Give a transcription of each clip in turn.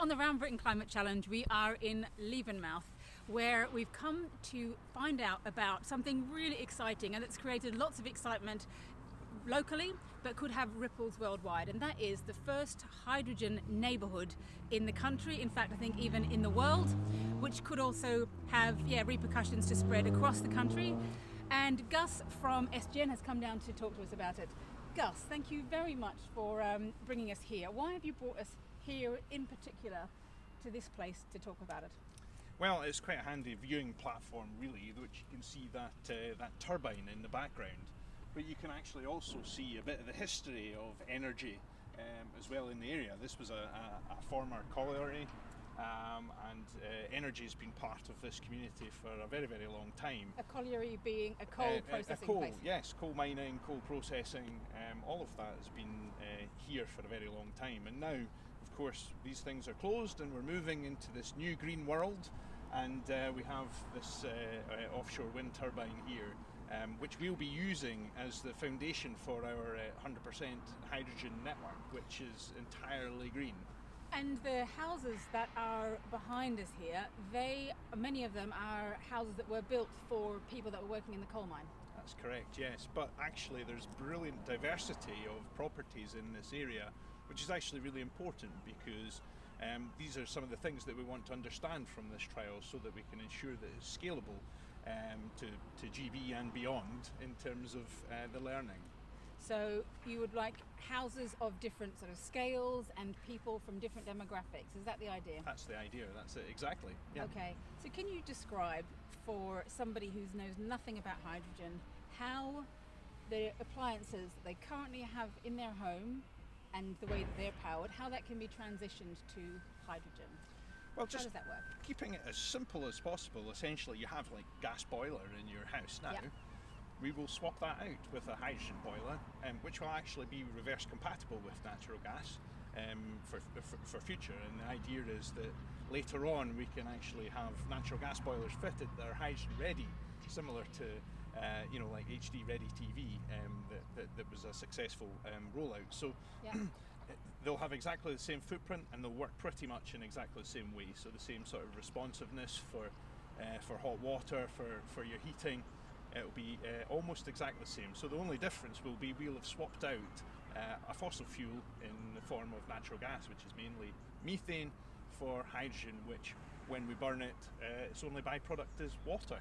On the Round Britain Climate Challenge, we are in Levenmouth, where we've come to find out about something really exciting and it's created lots of excitement locally, but could have ripples worldwide, and that is the first hydrogen neighbourhood in the country, in fact I think even in the world, which could also have repercussions to spread across the country. And Gus from SGN has come down to talk to us about it. Gus, thank you very much for bringing us here. Why have you brought us here in particular to this place to talk about it? Well, it's quite a handy viewing platform really, which you can see that turbine in the background, but you can actually also see a bit of the history of energy as well in the area. This was a former colliery, and energy has been part of this community for a very, very long time. A colliery being a coal processing place? Yes, coal mining, coal processing, all of that has been here for a very long time. And now, of course, these things are closed and we're moving into this new green world, and we have this offshore wind turbine here, which we'll be using as the foundation for our 100% hydrogen network, which is entirely green. And the houses that are behind us here, many of them are houses that were built for people that were working in the coal mine. That's correct, yes. But actually there's brilliant diversity of properties in this area, which is actually really important because these are some of the things that we want to understand from this trial so that we can ensure that it's scalable to GB and beyond in terms of the learning. So you would like houses of different sort of scales and people from different demographics. Is that the idea? That's the idea, that's it, exactly. Yeah. Okay, so can you describe for somebody who knows nothing about hydrogen how the appliances that they currently have in their home and the way that they're powered, how that can be transitioned to hydrogen? Well, how does that work? Keeping it as simple as possible. Essentially you have like gas boiler in your house now. Yep. We will swap that out with a hydrogen boiler, which will actually be reverse compatible with natural gas for future. And the idea is that later on we can actually have natural gas boilers fitted that are hydrogen ready, similar to like HD Ready TV that was a successful rollout. So yeah. They'll have exactly the same footprint and they'll work pretty much in exactly the same way. So the same sort of responsiveness for hot water, for your heating. It'll be almost exactly the same. So the only difference will be we'll have swapped out a fossil fuel in the form of natural gas, which is mainly methane, for hydrogen, which when we burn it, its only byproduct is water.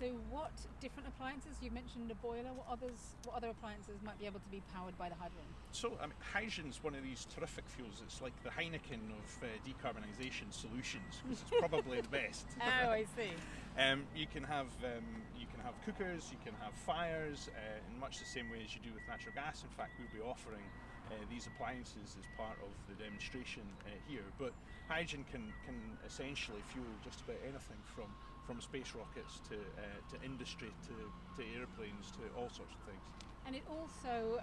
So what different appliances, you mentioned a boiler, what other appliances might be able to be powered by the hydrogen? So hydrogen's one of these terrific fuels. It's like the Heineken of decarbonisation solutions, because it's probably the best. Oh, I see. You can have cookers, you can have fires, in much the same way as you do with natural gas. In fact, we'll be offering these appliances as part of the demonstration here. But hydrogen can essentially fuel just about anything from space rockets to industry to airplanes to all sorts of things. And it also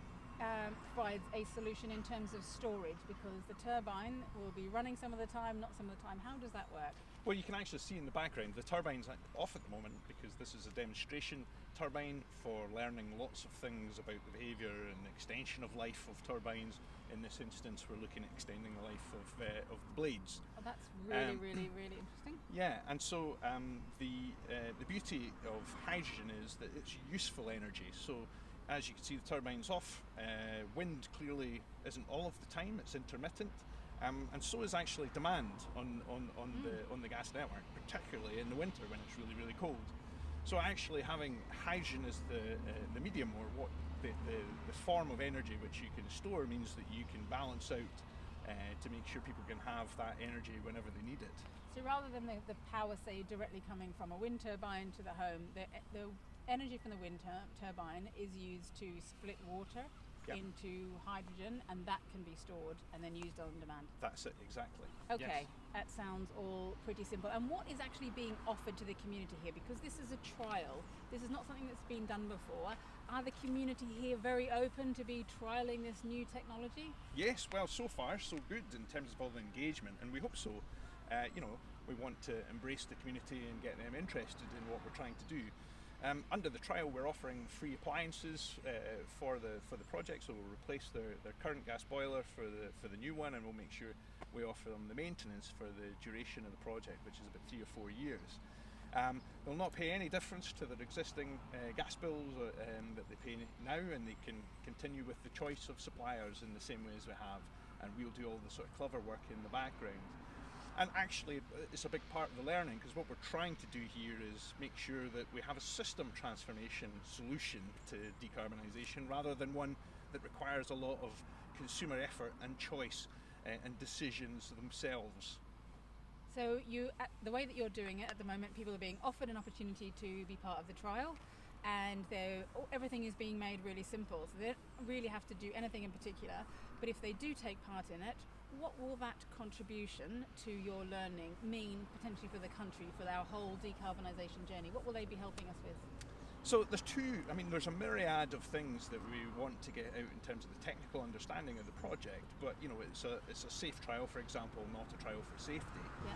provides a solution in terms of storage, because the turbine will be running some of the time, not some of the time. How does that work? Well, you can actually see in the background the turbine's off at the moment because this is a demonstration turbine for learning lots of things about the behaviour and extension of life of turbines. In this instance, we're looking at extending the life of the blades. Oh, that's really interesting. Yeah, and so the beauty of hydrogen is that it's useful energy. So as you can see, the turbine's off. Wind clearly isn't all of the time, it's intermittent. And so is actually demand on the gas network, particularly in the winter when it's really, really cold. So actually having hydrogen as the medium, or what the form of energy which you can store, means that you can balance out to make sure people can have that energy whenever they need it. So rather than the power, say, directly coming from a wind turbine to the home, the energy from the wind turbine is used to split water into hydrogen, and that can be stored and then used on demand. That's it, exactly. Okay, yes. That sounds all pretty simple. And what is actually being offered to the community here? Because this is a trial, this is not something that's been done before. Are the community here very open to be trialling this new technology? Yes, well, so far so good in terms of all the engagement, and we hope so. We want to embrace the community and get them interested in what we're trying to do. Under the trial, we're offering free appliances for the project, so we'll replace their current gas boiler for the new one, and we'll make sure We offer them the maintenance for the duration of the project, which is about 3 or 4 years. They'll not pay any difference to their existing gas bills that they pay now, and they can continue with the choice of suppliers in the same way as we have, and we'll do all the sort of clever work in the background. And actually it's a big part of the learning, because what we're trying to do here is make sure that we have a system transformation solution to decarbonisation rather than one that requires a lot of consumer effort and choice and decisions themselves. So the way that you're doing it at the moment, people are being offered an opportunity to be part of the trial, and everything is being made really simple. So they don't really have to do anything in particular, but if they do take part in it, what will that contribution to your learning mean potentially for the country, for our whole decarbonisation journey? What will they be helping us with? So there's a myriad of things that we want to get out in terms of the technical understanding of the project, but it's a safe trial, for example, not a trial for safety. Yeah.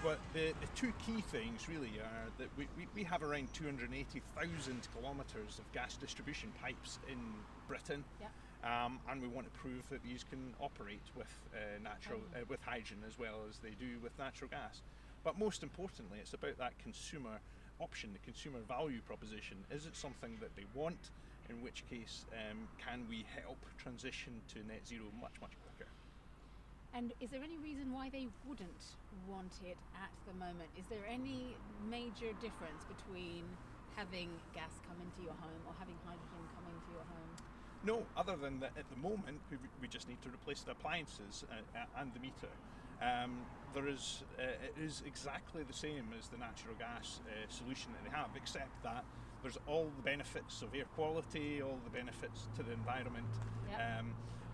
But the two key things really are that we have around 280,000 kilometres of gas distribution pipes in Britain. Yeah. And we want to prove that these can operate with with hydrogen as well as they do with natural gas. But most importantly, it's about that consumer option, the consumer value proposition. Is it something that they want? In which case, can we help transition to net zero much, much quicker? And is there any reason why they wouldn't want it at the moment? Is there any major difference between having gas come into your home or having hydrogen come into your home? No, other than that at the moment we just need to replace the appliances and the meter. It is exactly the same as the natural gas solution that they have, except that there's all the benefits of air quality, all the benefits to the environment. Yep.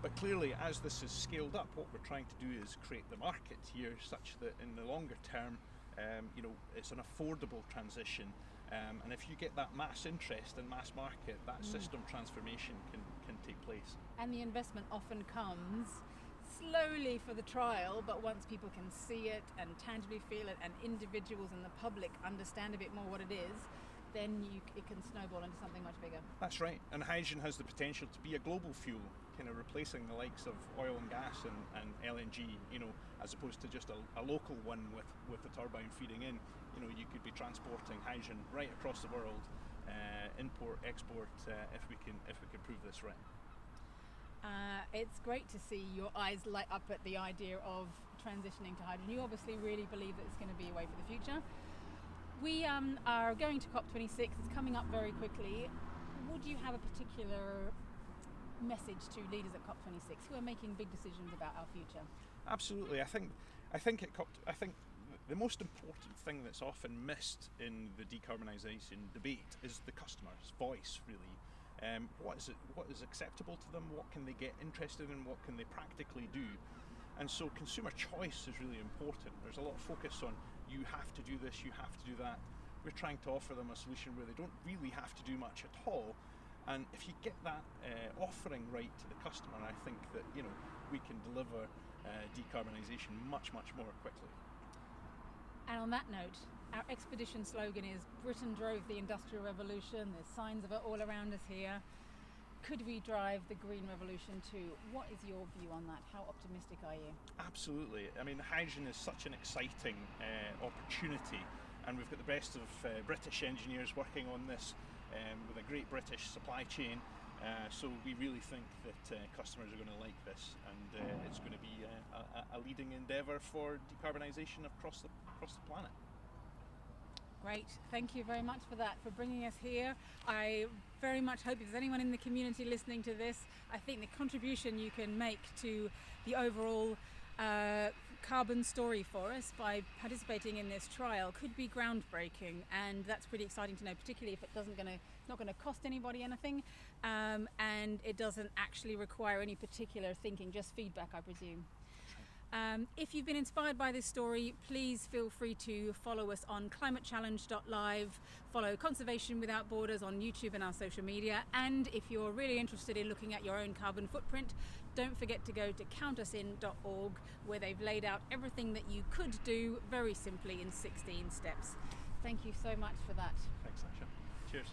But clearly, as this is scaled up, what we're trying to do is create the market here such that in the longer term, it's an affordable transition. And if you get that mass interest and mass market, that system transformation can take place. And the investment often comes slowly for the trial, but once people can see it and tangibly feel it, and individuals and the public understand a bit more what it is, then it can snowball into something much bigger. That's right, and hydrogen has the potential to be a global fuel, kind of replacing the likes of oil and gas and LNG, as opposed to just a local one with the turbine feeding in. You could be transporting hydrogen right across the world, import, export, if we can prove this right. It's great to see your eyes light up at the idea of transitioning to hydrogen. You obviously really believe that it's going to be a way for the future. We are going to COP26, it's coming up very quickly. Would you have a particular message to leaders at COP26 who are making big decisions about our future? Absolutely. I think the most important thing that's often missed in the decarbonisation debate is the customer's voice, really. What is acceptable to them? What can they get interested in? What can they practically do? And so consumer choice is really important. There's a lot of focus on you have to do this, you have to do that. We're trying to offer them a solution where they don't really have to do much at all. And if you get that offering right to the customer, I think that we can deliver decarbonisation much, much more quickly. And on that note, our expedition slogan is Britain drove the Industrial Revolution. There's signs of it all around us here. Could we drive the green revolution too? What is your view on that? How optimistic are you? Absolutely. Hydrogen is such an exciting opportunity, and we've got the best of British engineers working on this with a great British supply chain. So we really think that customers are going to like this, and it's going to be a leading endeavour for decarbonisation across the planet. Great, thank you very much for that, for bringing us here. I very much hope if there's anyone in the community listening to this, I think the contribution you can make to the overall carbon story for us by participating in this trial could be groundbreaking, and that's pretty exciting to know, particularly if it's not going to cost anybody anything, and it doesn't actually require any particular thinking, just feedback, I presume. If you've been inspired by this story, please feel free to follow us on climatechallenge.live, follow Conservation Without Borders on YouTube and our social media, and if you're really interested in looking at your own carbon footprint, don't forget to go to countusin.org, where they've laid out everything that you could do very simply in 16 steps. Thank you so much for that. Thanks, Sacha. Cheers.